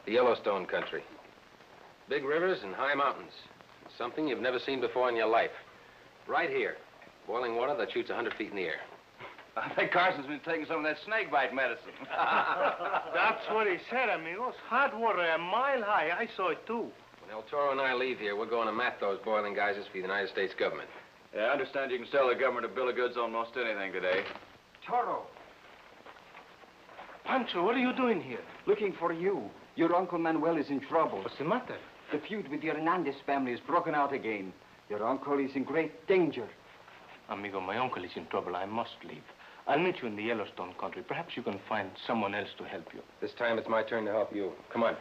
The Yellowstone country. Big rivers and high mountains. Something you've never seen before in your life. Right here. Boiling water that shoots 100 feet in the air. I think Carson's been taking some of that snake bite medicine. That's what he said, amigos. Hot water a mile high. I saw it, too. When El Toro and I leave here, we're going to mat those boiling geysers for the United States government. Yeah, I understand you can sell the government a bill of goods on most anything today. Toro, Pancho, what are you doing here? looking for you. Your Uncle Manuel is in trouble. What's the matter? The feud with the Hernandez family is broken out again. Your uncle is in great danger. Amigo, my uncle is in trouble. I must leave. I'll meet you in the Yellowstone country. Perhaps you can find someone else to help you. This time it's my turn to help you. Come on.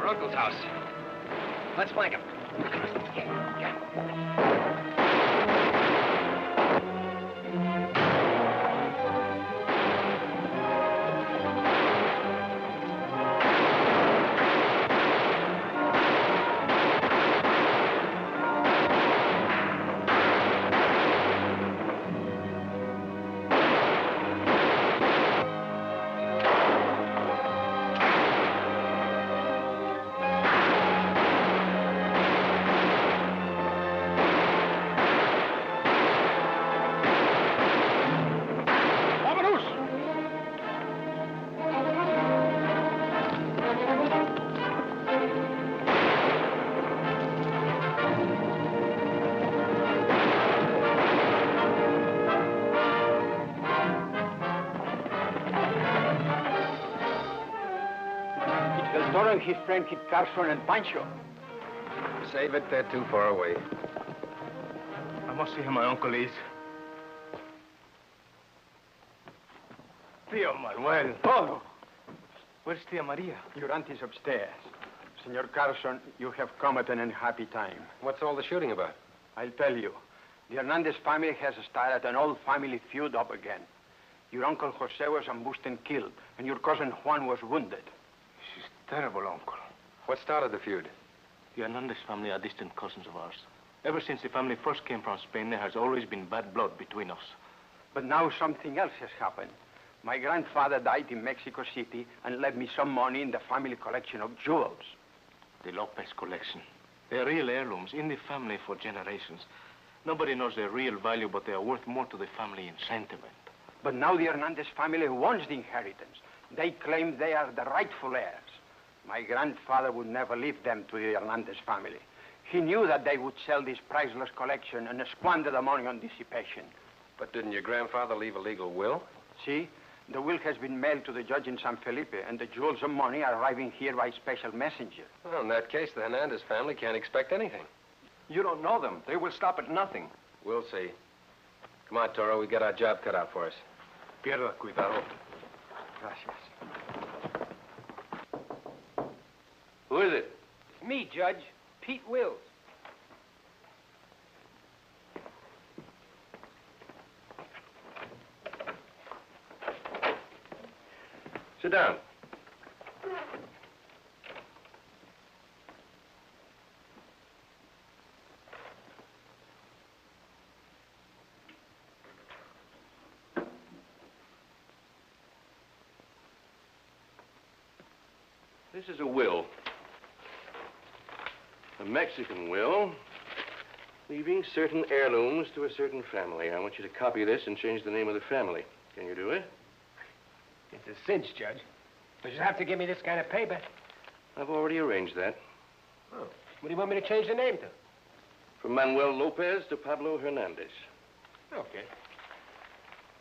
Uncle's house. Let's flank him. El Toro and his friend Kit Carson and Pancho. Save it, they're too far away. I must see who my uncle is. Tio Manuel. Toro, Where's Tia Maria? your aunt is upstairs. Senor Carson, you have come at an unhappy time. What's all the shooting about? I'll tell you. The Hernandez family has started an old family feud up again. Your uncle Jose was ambushed and killed, and your cousin Juan was wounded. She's terrible, uncle. What started the feud? The Hernandez family are distant cousins of ours. Ever since the family first came from Spain, there has always been bad blood between us. But now something else has happened. My grandfather died in Mexico City and left me some money in the family collection of jewels. The Lopez collection. They're real heirlooms in the family for generations. Nobody knows their real value, but they are worth more to the family in sentiment. But now the Hernandez family wants the inheritance. They claim they are the rightful heirs. My grandfather would never leave them to the Hernandez family. He knew that they would sell this priceless collection and squander the money on dissipation. But didn't your grandfather leave a legal will? See? The will has been mailed to the judge in San Felipe, and the jewels and money are arriving here by special messenger. Well, in that case, the Hernandez family can't expect anything. You don't know them. They will stop at nothing. We'll see. Come on, Toro. We got our job cut out for us. Pierda cuidado. Gracias. Who is it? Me, Judge. Pete Wills. Sit down. This is a will. A Mexican will, leaving certain heirlooms to a certain family. I want you to copy this and change the name of the family. Can you do it? It's a cinch, Judge. But you have to give me this kind of paper. I've already arranged that. Oh. What do you want me to change the name to? From Manuel Lopez to Pablo Hernandez. Okay.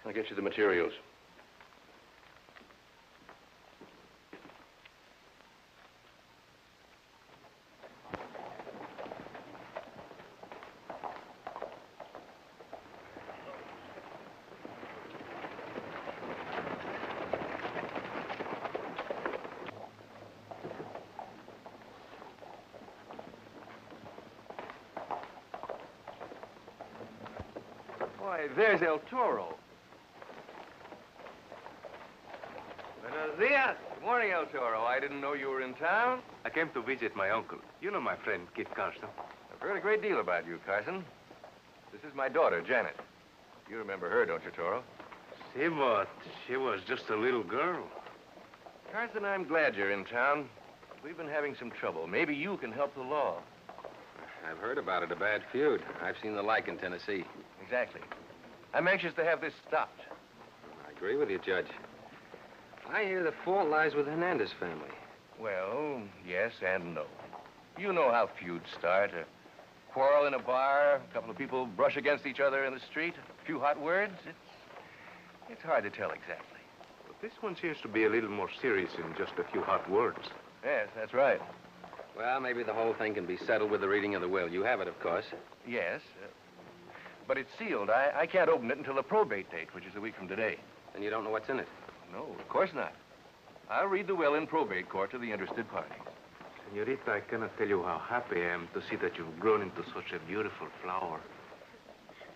I'll get you the materials. Why, there's El Toro. Buenos dias. Good morning, El Toro. I didn't know you were in town. I came to visit my uncle. You know my friend, Kit Carson. I've heard a great deal about you, Carson. This is my daughter, Janet. You remember her, don't you, Toro? She was just a little girl. Carson, I'm glad you're in town. We've been having some trouble. Maybe you can help the law. I've heard about it, a bad feud. I've seen the like in Tennessee. Exactly. I'm anxious to have this stopped. I agree with you, Judge. I hear the fault lies with Hernandez family. Well, yes and no. You know how feuds start. A quarrel in a bar, a couple of people brush against each other in the street, a few hot words. It's hard to tell exactly. But this one seems to be a little more serious than just a few hot words. Yes, that's right. Well, maybe the whole thing can be settled with the reading of the will. You have it, of course. Yes, but it's sealed. I can't open it until the probate date, which is a week from today. And you don't know what's in it. No, of course not. I'll read the will in probate court to the interested parties. Senorita, I cannot tell you how happy I am to see that you've grown into such a beautiful flower.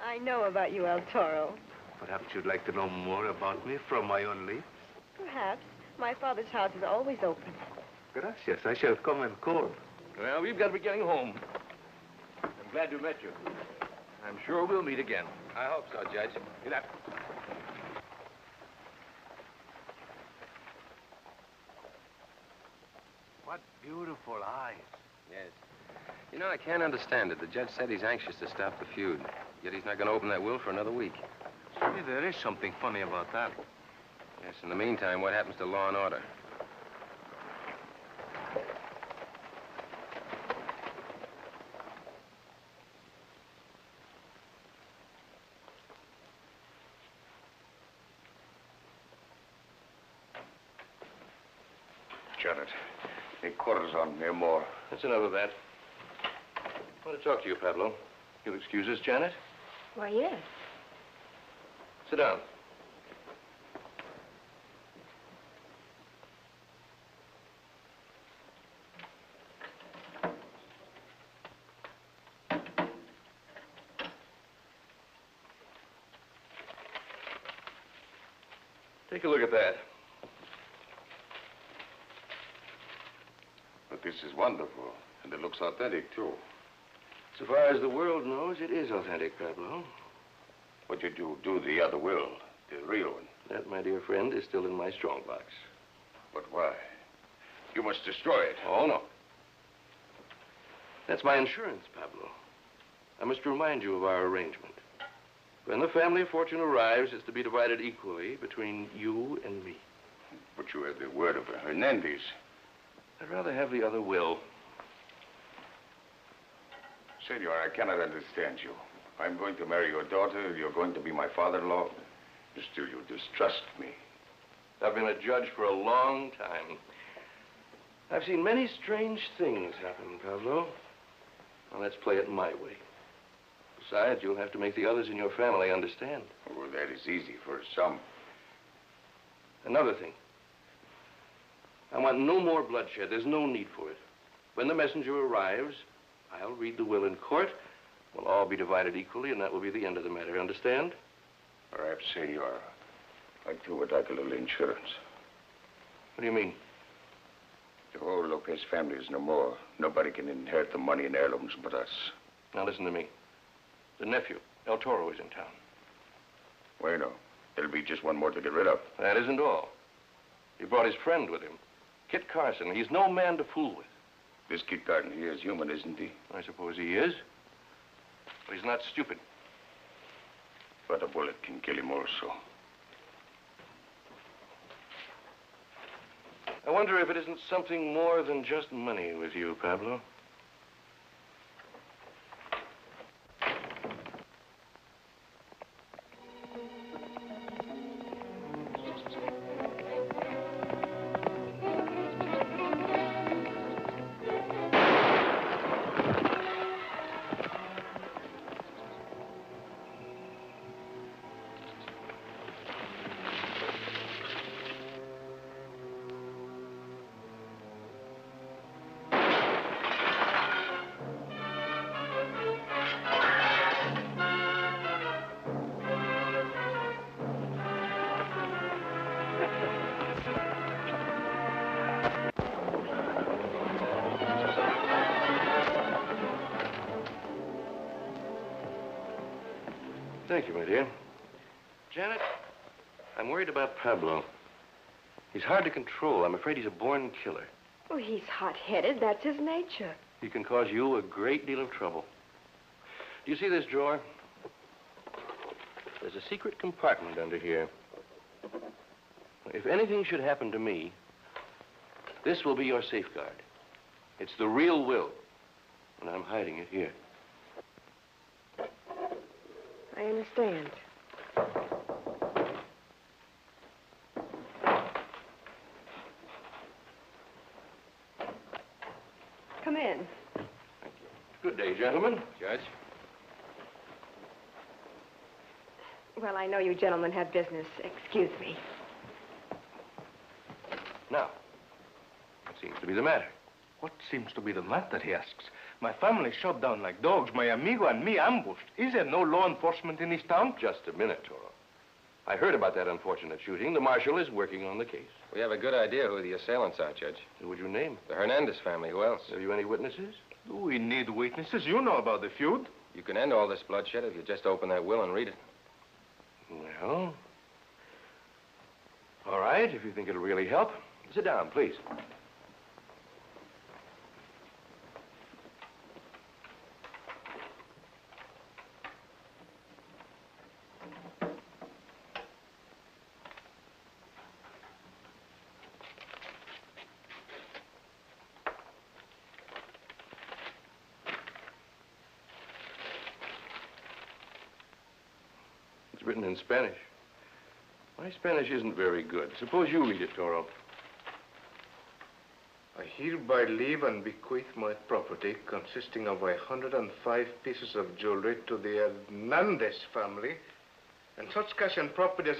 I know about you, El Toro. Perhaps you'd like to know more about me from my own lips? Perhaps. My father's house is always open. Gracias. I shall come and call. Well, we've got to be getting home. I'm glad to met you. I'm sure we'll meet again. I hope so, Judge. Get up. What beautiful eyes. Yes. You know, I can't understand it. The judge said he's anxious to stop the feud, yet he's not going to open that will for another week. See, there is something funny about that. Yes, in the meantime, what happens to law and order? Janet, a corazon, no more. That's enough of that. I want to talk to you, Pablo. You'll excuse us, Janet? Why, yes. Sit down. Take a look at that. But this is wonderful, and it looks authentic, too. So far as the world knows, it is authentic, Pablo. What did you do to the other will, the real one? That, my dear friend, is still in my strongbox. But why? You must destroy it. Oh, no. That's my insurance, Pablo. I must remind you of our arrangement. When the family fortune arrives, it's to be divided equally between you and me. But you have the word of Hernandez. I'd rather have the other will. Senor, I cannot understand you. I'm going to marry your daughter. You're going to be my father-in-law. Still, you distrust me. I've been a judge for a long time. I've seen many strange things happen, Pablo. Now, let's play it my way. Besides, you'll have to make the others in your family understand. Well, that is easy for some. Another thing. I want no more bloodshed. There's no need for it. When the messenger arrives, I'll read the will in court. We'll all be divided equally, and that will be the end of the matter. Understand? Perhaps, senor, I too would like a little insurance. What do you mean? The whole Lopez family is no more. Nobody can inherit the money and heirlooms but us. Now, listen to me. The nephew, El Toro, is in town. Bueno, there'll be just one more to get rid of. That isn't all. He brought his friend with him, Kit Carson. He's no man to fool with. This Kit Carson, he is human, isn't he? I suppose he is. But he's not stupid. But a bullet can kill him also. I wonder if it isn't something more than just money with you, Pablo. Thank you, my dear. Janet, I'm worried about Pablo. He's hard to control. I'm afraid he's a born killer. Oh, he's hot-headed. That's his nature. He can cause you a great deal of trouble. Do you see this drawer? There's a secret compartment under here. If anything should happen to me, this will be your safeguard. It's the real will, and I'm hiding it here. I understand. Come in. Good day, gentlemen. Judge? Well, I know you gentlemen have business. Excuse me. Now, what seems to be the matter? What seems to be the matter, he asks. My family shot down like dogs. My amigo and me ambushed. Is there no law enforcement in this town? Just a minute, Toro. I heard about that unfortunate shooting. The marshal is working on the case. We have a good idea who the assailants are, Judge. Who would you name? The Hernandez family. Who else? Have you any witnesses? We need witnesses. You know about the feud. You can end all this bloodshed if you just open that will and read it. Well, all right, if you think it'll really help. Sit down, please. It's written in Spanish. My Spanish isn't very good. Suppose you read it, Toro. I hereby leave and bequeath my property consisting of 105 pieces of jewelry to the Hernandez family and such cash and property as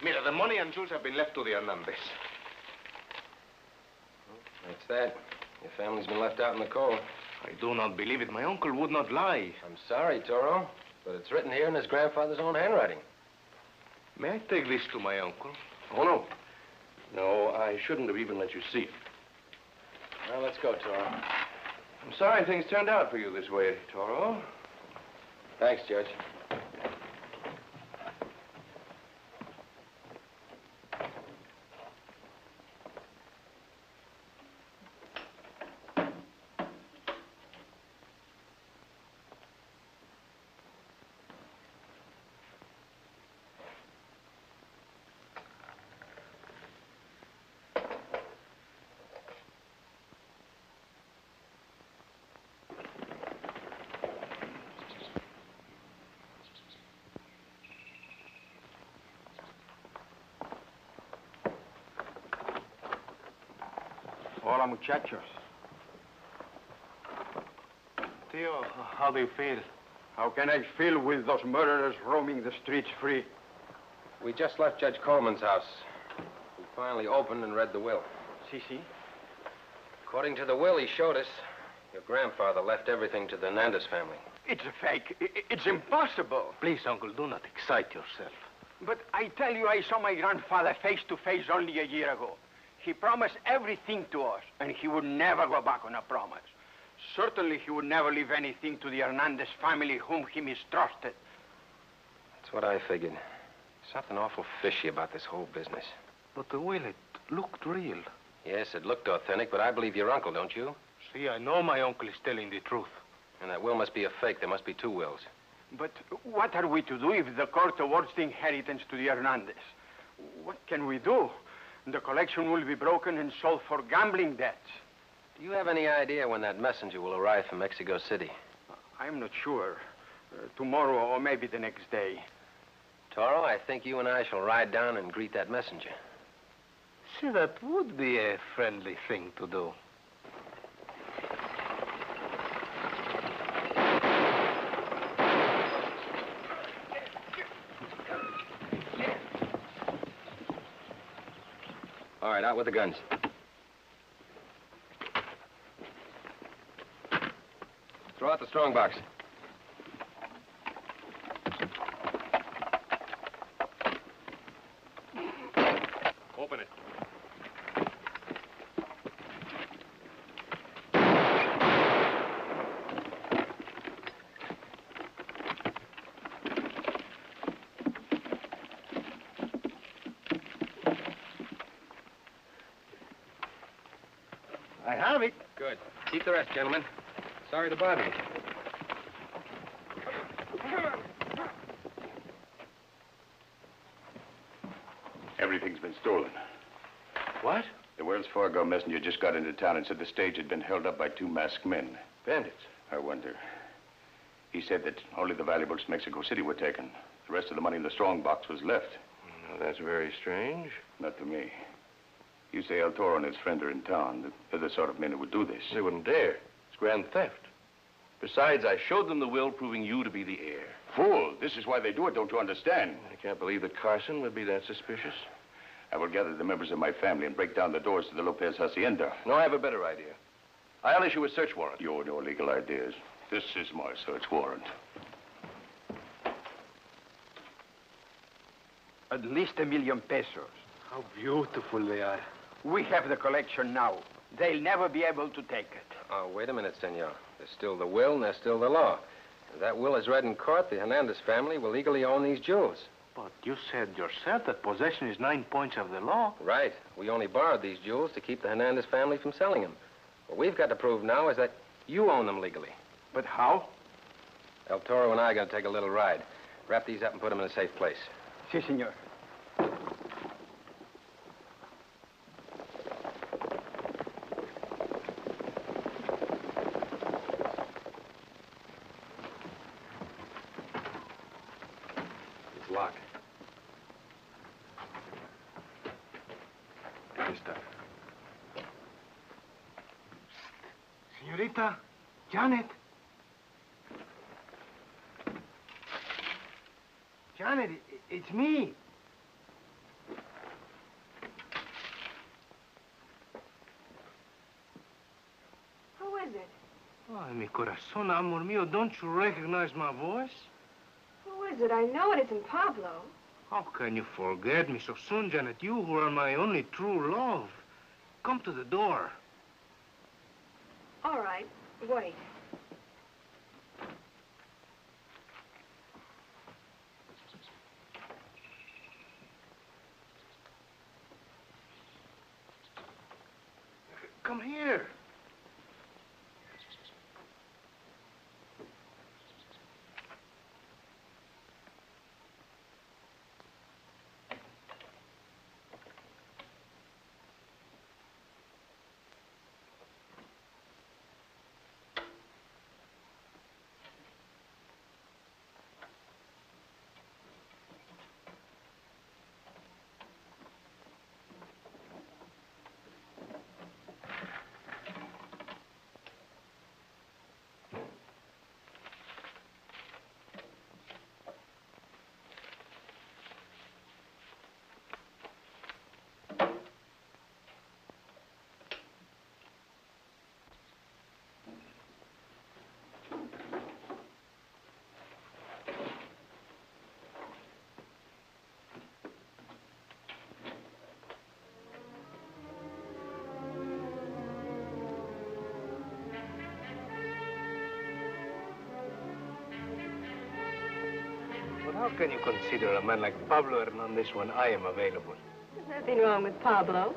Mira, the money and jewels have been left to the Hernandez. That's that. Your family's been left out in the cold. I do not believe it. My uncle would not lie. I'm sorry, Toro, but it's written here in his grandfather's own handwriting. May I take this to my uncle? Oh, no. No, I shouldn't have even let you see it. Well, let's go, Toro. I'm sorry things turned out for you this way, Toro. Thanks, Judge. Hola, muchachos. Tio, how do you feel? How can I feel with those murderers roaming the streets free? We just left Judge Coleman's house. We finally opened and read the will. Si. According to the will he showed us, your grandfather left everything to the Hernandez family. It's a fake. It's impossible. Please, uncle, do not excite yourself. But I tell you, I saw my grandfather face to face only a year ago. He promised everything to us, and he would never go back on a promise. Certainly, he would never leave anything to the Hernandez family whom he mistrusted. That's what I figured. Something awful fishy about this whole business. But the will, it looked real. Yes, it looked authentic, but I believe your uncle, don't you? See, I know my uncle is telling the truth. And that will must be a fake. There must be two wills. But what are we to do if the court awards the inheritance to the Hernandez? What can we do? The collection will be broken and sold for gambling debts. Do you have any idea when that messenger will arrive from Mexico City? I'm not sure. Tomorrow or maybe the next day. Toro, I think you and I shall ride down and greet that messenger. See, that would be a friendly thing to do. All right, out with the guns. Throw out the strong box. Open it. have it. Good. Keep the rest, gentlemen. Sorry to bother you. Everything's been stolen. What? The Wells Fargo messenger just got into town and said the stage had been held up by 2 masked men. Bandits. I wonder. He said that only the valuables to Mexico City were taken. The rest of the money in the strong box was left. Well, that's very strange. Not to me. You say El Toro and his friend are in town. They're the sort of men who would do this. They wouldn't dare. It's grand theft. Besides, I showed them the will proving you to be the heir. Fool! This is why they do it, don't you understand? I can't believe that Carson would be that suspicious. I will gather the members of my family and break down the doors to the Lopez hacienda. No, I have a better idea. I'll issue a search warrant. You no legal ideas. This is my search warrant. At least $1 million pesos. How beautiful they are. We have the collection now. They'll never be able to take it. Oh, wait a minute, senor. There's still the will and there's still the law. If that will is read in court, the Hernandez family will legally own these jewels. But you said yourself that possession is 9 points of the law. Right. We only borrowed these jewels to keep the Hernandez family from selling them. What we've got to prove now is that you own them legally. But how? El Toro and I are going to take a little ride. Wrap these up and put them in a safe place. Si, senor. It's locked. Aquí está. Señorita, Janet. Janet, it's me. Who is it? Ay, mi corazón, amor mío, don't you recognize my voice? Who is it? I know it isn't Pablo. How can you forget me so soon, Janet? You who are my only true love. Come to the door. All right, wait. Come here. But how can you consider a man like Pablo Hernandez when I am available? There's nothing wrong with Pablo.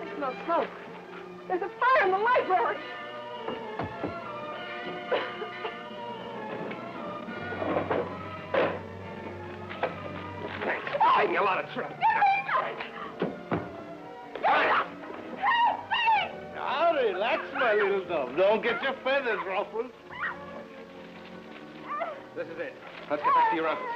I smell smoke. There's a fire in the library. Saving a lot of trouble. Now, relax, my little dove. Don't get your feathers ruffled. This is it. Let's get back to your uncle.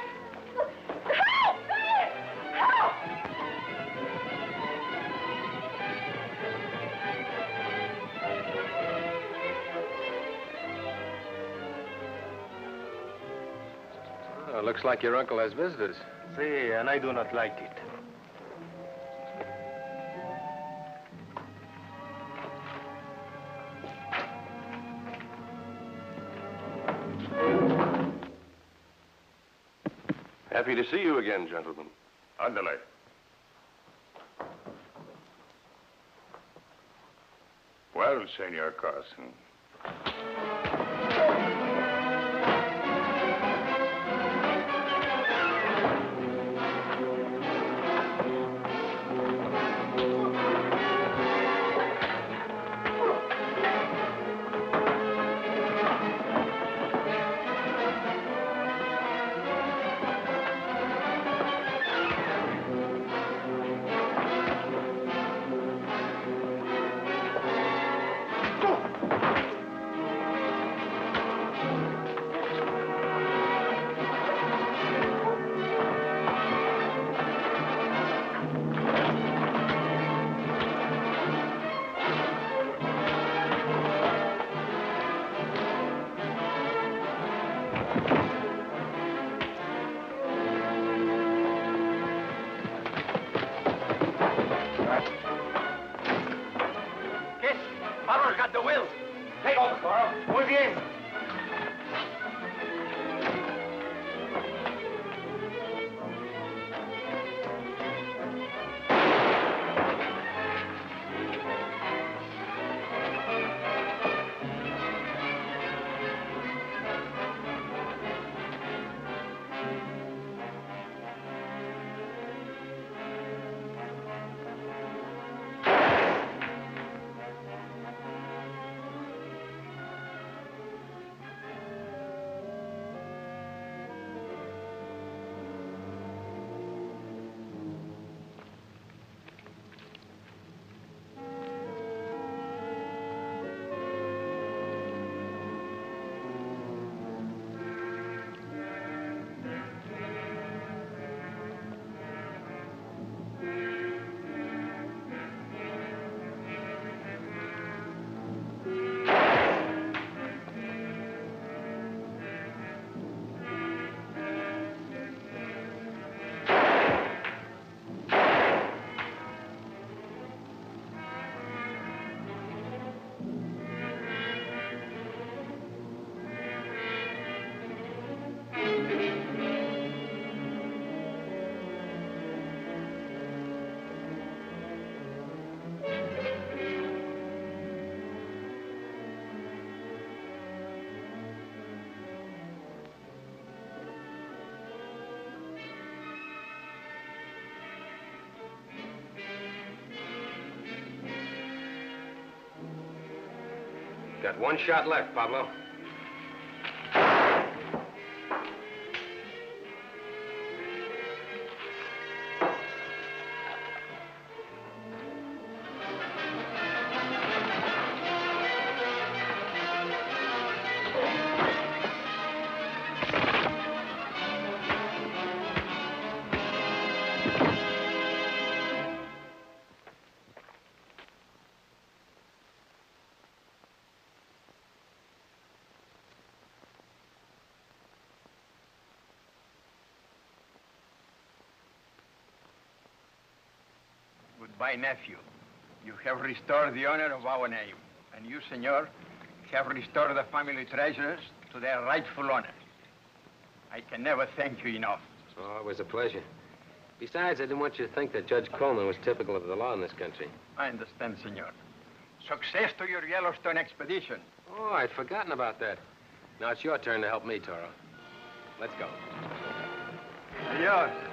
Oh, looks like your uncle has visitors. See, and I do not like it. Happy to see you again, gentlemen. Andale. Well, Senor Carson. Got one shot left, Pablo. Goodbye, nephew. You have restored the honor of our name. And you, senor, have restored the family treasures to their rightful honor. I can never thank you enough. Oh, it was a pleasure. Besides, I didn't want you to think that Judge Coleman was typical of the law in this country. I understand, senor. Success to your Yellowstone expedition. Oh, I'd forgotten about that. Now it's your turn to help me, Toro. Let's go. Adios.